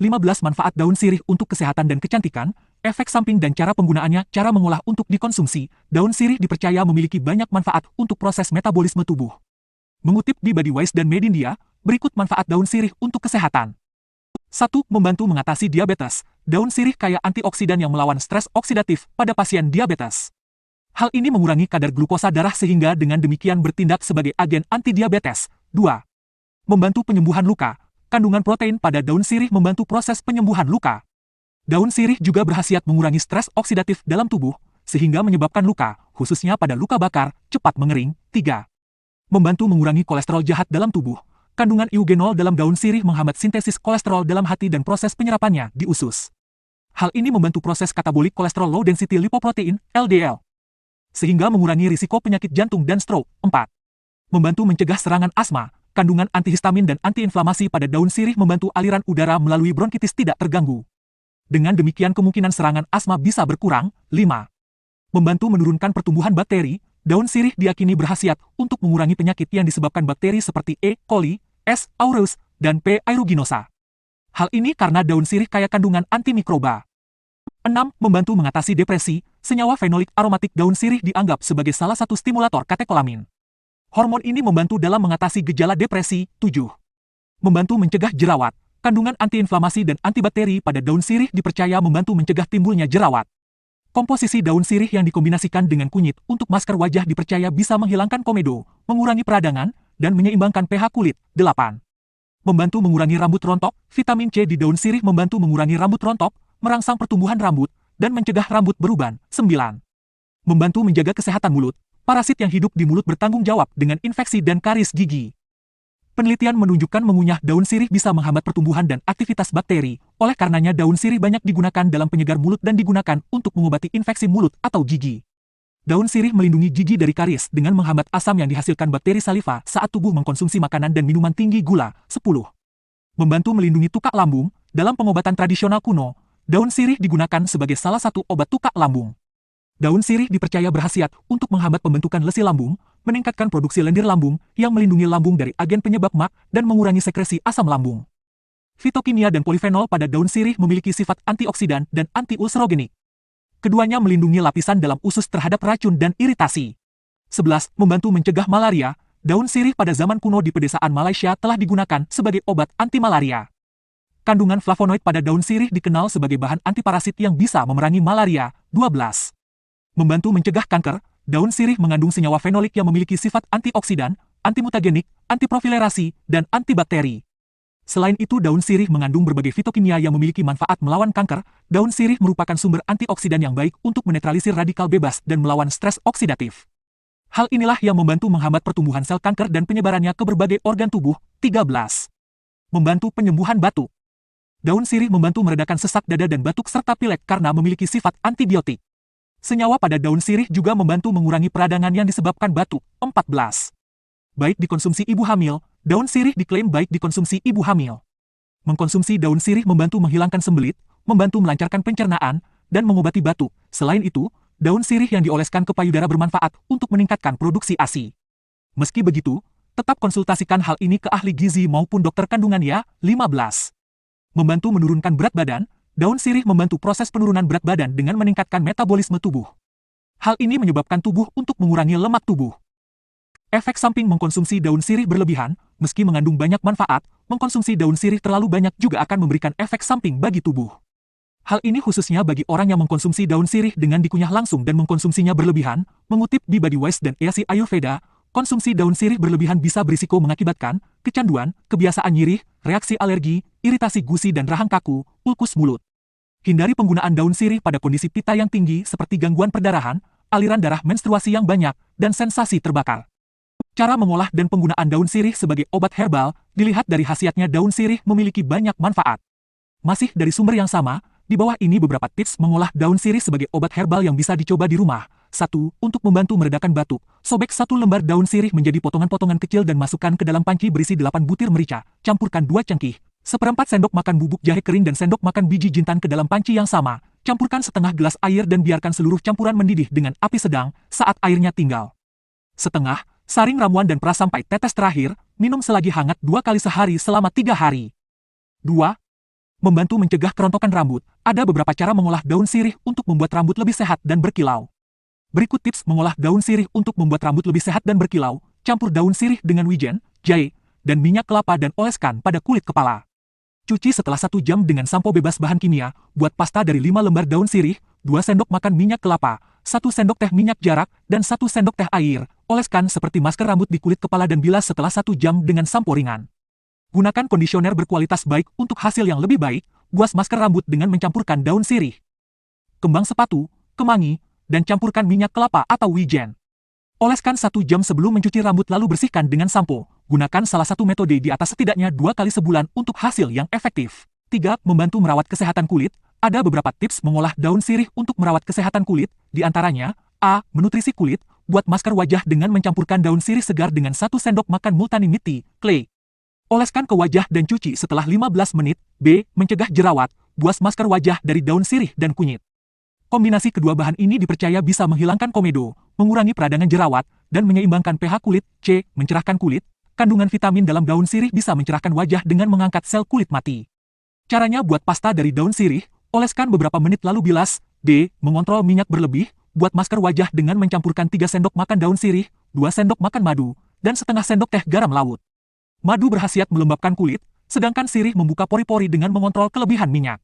15 manfaat daun sirih untuk kesehatan dan kecantikan, efek samping dan cara penggunaannya. Cara mengolah untuk dikonsumsi. Daun sirih dipercaya memiliki banyak manfaat untuk proses metabolisme tubuh. Mengutip di Bodywise dan Made in India, berikut manfaat daun sirih untuk kesehatan. 1. Membantu mengatasi diabetes. Daun sirih kaya antioksidan yang melawan stres oksidatif pada pasien diabetes. Hal ini mengurangi kadar glukosa darah sehingga dengan demikian bertindak sebagai agen anti-diabetes. 2. Membantu penyembuhan luka. Kandungan protein pada daun sirih membantu proses penyembuhan luka. Daun sirih juga berkhasiat mengurangi stres oksidatif dalam tubuh, sehingga menyebabkan luka, khususnya pada luka bakar, cepat mengering. 3. Membantu mengurangi kolesterol jahat dalam tubuh. Kandungan eugenol dalam daun sirih menghambat sintesis kolesterol dalam hati dan proses penyerapannya di usus. Hal ini membantu proses katabolik kolesterol low density lipoprotein, LDL, sehingga mengurangi risiko penyakit jantung dan stroke. 4. Membantu mencegah serangan asma. Kandungan antihistamin dan antiinflamasi pada daun sirih membantu aliran udara melalui bronkitis tidak terganggu. Dengan demikian kemungkinan serangan asma bisa berkurang. 5. Membantu menurunkan pertumbuhan bakteri. Daun sirih diyakini berkhasiat untuk mengurangi penyakit yang disebabkan bakteri seperti E. coli, S. aureus, dan P. aeruginosa. Hal ini karena daun sirih kaya kandungan antimikroba. 6. Membantu mengatasi depresi. Senyawa fenolik aromatik daun sirih dianggap sebagai salah satu stimulator katekolamin. Hormon ini membantu dalam mengatasi gejala depresi. 7. Membantu mencegah jerawat. Kandungan antiinflamasi dan antibakteri pada daun sirih dipercaya membantu mencegah timbulnya jerawat. Komposisi daun sirih yang dikombinasikan dengan kunyit untuk masker wajah dipercaya bisa menghilangkan komedo, mengurangi peradangan, dan menyeimbangkan pH kulit. 8. Membantu mengurangi rambut rontok. Vitamin C di daun sirih membantu mengurangi rambut rontok, merangsang pertumbuhan rambut, dan mencegah rambut beruban. 9. Membantu menjaga kesehatan mulut. Parasit yang hidup di mulut bertanggung jawab dengan infeksi dan karies gigi. Penelitian menunjukkan mengunyah daun sirih bisa menghambat pertumbuhan dan aktivitas bakteri, oleh karenanya daun sirih banyak digunakan dalam penyegar mulut dan digunakan untuk mengobati infeksi mulut atau gigi. Daun sirih melindungi gigi dari karies dengan menghambat asam yang dihasilkan bakteri saliva saat tubuh mengkonsumsi makanan dan minuman tinggi gula. 10. Membantu melindungi tukak lambung. Dalam pengobatan tradisional kuno, daun sirih digunakan sebagai salah satu obat tukak lambung. Daun sirih dipercaya berkhasiat untuk menghambat pembentukan lesi lambung, meningkatkan produksi lendir lambung yang melindungi lambung dari agen penyebab MAC dan mengurangi sekresi asam lambung. Fitokimia dan polifenol pada daun sirih memiliki sifat antioksidan dan anti-ulcerogenik. Keduanya melindungi lapisan dalam usus terhadap racun dan iritasi. 11. Membantu mencegah malaria. Daun sirih pada zaman kuno di pedesaan Malaysia telah digunakan sebagai obat anti malaria. Kandungan flavonoid pada daun sirih dikenal sebagai bahan antiparasit yang bisa memerangi malaria. 12. Membantu mencegah kanker. Daun sirih mengandung senyawa fenolik yang memiliki sifat antioksidan, antimutagenik, antiprofilerasi, dan antibakteri. Selain itu daun sirih mengandung berbagai fitokimia yang memiliki manfaat melawan kanker. Daun sirih merupakan sumber antioksidan yang baik untuk menetralisir radikal bebas dan melawan stres oksidatif. Hal inilah yang membantu menghambat pertumbuhan sel kanker dan penyebarannya ke berbagai organ tubuh. 13. Membantu penyembuhan batuk. Daun sirih membantu meredakan sesak dada dan batuk serta pilek karena memiliki sifat antibiotik. Senyawa pada daun sirih juga membantu mengurangi peradangan yang disebabkan batuk. 14. Baik dikonsumsi ibu hamil. Daun sirih diklaim baik dikonsumsi ibu hamil. Mengkonsumsi daun sirih membantu menghilangkan sembelit, membantu melancarkan pencernaan, dan mengobati batuk. Selain itu, daun sirih yang dioleskan ke payudara bermanfaat untuk meningkatkan produksi ASI. Meski begitu, tetap konsultasikan hal ini ke ahli gizi maupun dokter kandungan ya. 15. Membantu menurunkan berat badan. Daun sirih membantu proses penurunan berat badan dengan meningkatkan metabolisme tubuh. Hal ini menyebabkan tubuh untuk mengurangi lemak tubuh. Efek samping mengkonsumsi daun sirih berlebihan. Meski mengandung banyak manfaat, mengkonsumsi daun sirih terlalu banyak juga akan memberikan efek samping bagi tubuh. Hal ini khususnya bagi orang yang mengkonsumsi daun sirih dengan dikunyah langsung dan mengkonsumsinya berlebihan. Mengutip di Bodywise dan EASI Ayurveda, konsumsi daun sirih berlebihan bisa berisiko mengakibatkan kecanduan, kebiasaan nyirih, reaksi alergi, iritasi gusi dan rahang kaku, ulkus mulut. Hindari penggunaan daun sirih pada kondisi pita yang tinggi seperti gangguan perdarahan, aliran darah menstruasi yang banyak, dan sensasi terbakar. Cara mengolah dan penggunaan daun sirih sebagai obat herbal, dilihat dari khasiatnya daun sirih memiliki banyak manfaat. Masih dari sumber yang sama, di bawah ini beberapa tips mengolah daun sirih sebagai obat herbal yang bisa dicoba di rumah. 1. Untuk membantu meredakan batuk, sobek 1 lembar daun sirih menjadi potongan-potongan kecil dan masukkan ke dalam panci berisi 8 butir merica. Campurkan 2 cangkih, 1/4 sendok makan bubuk jahe kering dan sendok makan biji jintan ke dalam panci yang sama. Campurkan setengah gelas air dan biarkan seluruh campuran mendidih dengan api sedang. Saat airnya tinggal setengah, saring ramuan dan peras sampai tetes terakhir. Minum selagi hangat 2 kali sehari selama 3 hari. 2. Membantu mencegah kerontokan rambut, ada beberapa cara mengolah daun sirih untuk membuat rambut lebih sehat dan berkilau. Berikut tips mengolah daun sirih untuk membuat rambut lebih sehat dan berkilau. Campur daun sirih dengan wijen, jahe, dan minyak kelapa dan oleskan pada kulit kepala. Cuci setelah 1 jam dengan sampo bebas bahan kimia. Buat pasta dari 5 lembar daun sirih, 2 sendok makan minyak kelapa, 1 sendok teh minyak jarak, dan 1 sendok teh air. Oleskan seperti masker rambut di kulit kepala dan bilas setelah 1 jam dengan sampo ringan. Gunakan kondisioner berkualitas baik untuk hasil yang lebih baik. Buas masker rambut dengan mencampurkan daun sirih, kembang sepatu, kemangi, dan campurkan minyak kelapa atau wijen. Oleskan 1 jam sebelum mencuci rambut lalu bersihkan dengan sampo. Gunakan salah satu metode di atas setidaknya 2 kali sebulan untuk hasil yang efektif. 3. Membantu merawat kesehatan kulit. Ada beberapa tips mengolah daun sirih untuk merawat kesehatan kulit, di antaranya, A. Menutrisi kulit. Buat masker wajah dengan mencampurkan daun sirih segar dengan 1 sendok makan multanimid tea, clay. Oleskan ke wajah dan cuci setelah 15 menit. B. Mencegah jerawat. Buas masker wajah dari daun sirih dan kunyit. Kombinasi kedua bahan ini dipercaya bisa menghilangkan komedo, mengurangi peradangan jerawat, dan menyeimbangkan pH kulit. C. Mencerahkan kulit. Kandungan vitamin dalam daun sirih bisa mencerahkan wajah dengan mengangkat sel kulit mati. Caranya buat pasta dari daun sirih, oleskan beberapa menit lalu bilas. D. Mengontrol minyak berlebih. Buat masker wajah dengan mencampurkan 3 sendok makan daun sirih, 2 sendok makan madu, dan setengah sendok teh garam laut. Madu berkhasiat melembabkan kulit, sedangkan sirih membuka pori-pori dengan mengontrol kelebihan minyak.